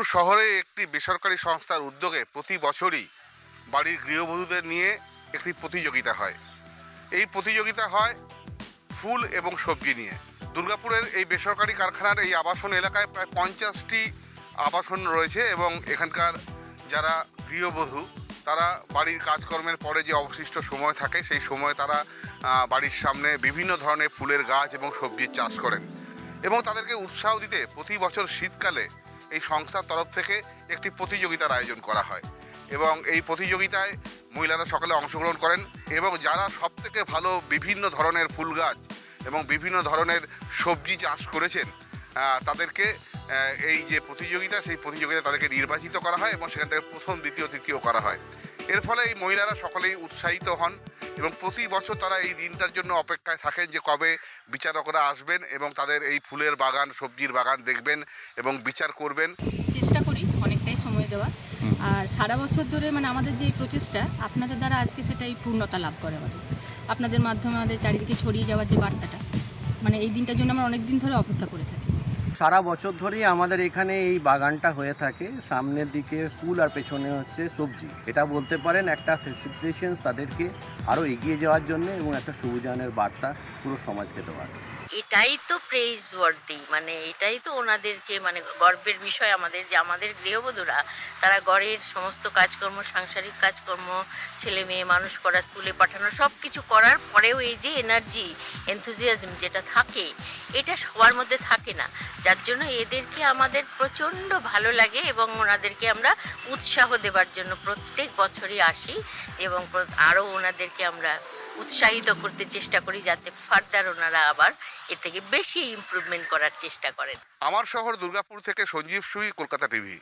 দুর্গাপুর শহরে একটি বেসরকারি সংস্থার উদ্যোগে প্রতি বছরই বাড়ির গৃহবধূদের নিয়ে একটি প্রতিযোগিতা হয়। এই প্রতিযোগিতা হয় ফুল এবং সবজি নিয়ে। দুর্গাপুরের এই বেসরকারি কারখানার এই আবাসন এলাকায় প্রায় 50টি আবাসন রয়েছে এবং এখানকার যারা গৃহবধূ তারা বাড়ির কাজকর্মের পরে যে অবশিষ্ট সময় থাকে সেই সময় তারা বাড়ির সামনে বিভিন্ন ধরনের ফুলের গাছ এবং সবজির চাষ করেন এবং তাদেরকে উৎসাহ দিতে প্রতি বছর শীতকালে এই সংস্থার তরফ থেকে একটি প্রতিযোগিতার আয়োজন করা হয় এবং এই প্রতিযোগিতায় মহিলারা সকলে অংশগ্রহণ করেন এবং যারা সবথেকে ভালো বিভিন্ন ধরনের ফুল গাছ এবং বিভিন্ন ধরনের সবজি চাষ করেছেন তাদেরকে এই যে প্রতিযোগিতা সেই প্রতিযোগিতায় তাদেরকে নির্বাচিত করা হয় এবং সেখান থেকে প্রথম দ্বিতীয় তৃতীয় করা হয়। এর ফলে এই মহিলারা সকলেই উৎসাহিত হন এবং প্রতি বছর তারা এই দিনটার জন্য অপেক্ষায় থাকেন যে কবে বিচারকরা আসবেন এবং তাদের এই ফুলের বাগান সবজির বাগান দেখবেন এবং বিচার করবেন। চেষ্টা করি অনেকটাই সময় দেওয়া, আর সারা বছর ধরে আমাদের যে প্রচেষ্টা আপনাদের দ্বারা আজকে সেটাই পূর্ণতা লাভ করে। আপনাদের মাধ্যমে আমাদের চারিদিকে ছড়িয়ে যাওয়ার যে বার্তাটা, এই দিনটার জন্য আমরা অনেক দিন ধরে অপেক্ষা করে থাকি। সারা বছর ধরেই আমাদের এখানে এই বাগানটা হয়ে থাকে, সামনের দিকে ফুল আর পেছনে হচ্ছে সবজি। এটা বলতে পারেন একটা ফেসিলিটেশন তাদেরকে আরও এগিয়ে যাওয়ার জন্য এবং একটা সবুজায়নের বার্তা পুরো সমাজকে দেওয়ার। এটাই তো প্রেইজ ওয়ার্দি, এটাই তো ওনাদেরকে গর্বের বিষয় আমাদের, যে আমাদের গৃহবধূরা তারা ঘরের সমস্ত কাজকর্ম, সাংসারিক কাজকর্ম, ছেলে মেয়ে মানুষ করা, স্কুলে পাঠানো, সব কিছু করার পরেও এই যে এনার্জি, এনথুজিয়াজম যেটা থাকে, এটা সবার মধ্যে থাকে না। যার জন্য এদেরকে আমাদের প্রচণ্ড ভালো লাগে এবং ওনাদেরকে আমরা উৎসাহ দেবার জন্য প্রত্যেক বছরই আসি এবং আরও ওনাদেরকে আমরা উৎসাহিত করতে চেষ্টা করি যাতে ফার্দার ওনারা আবার এর থেকে বেশি ইমপ্রুভমেন্ট করার চেষ্টা করেন। আমার শহর দুর্গাপুর থেকে সঞ্জীব সুই, কলকাতা টিভি।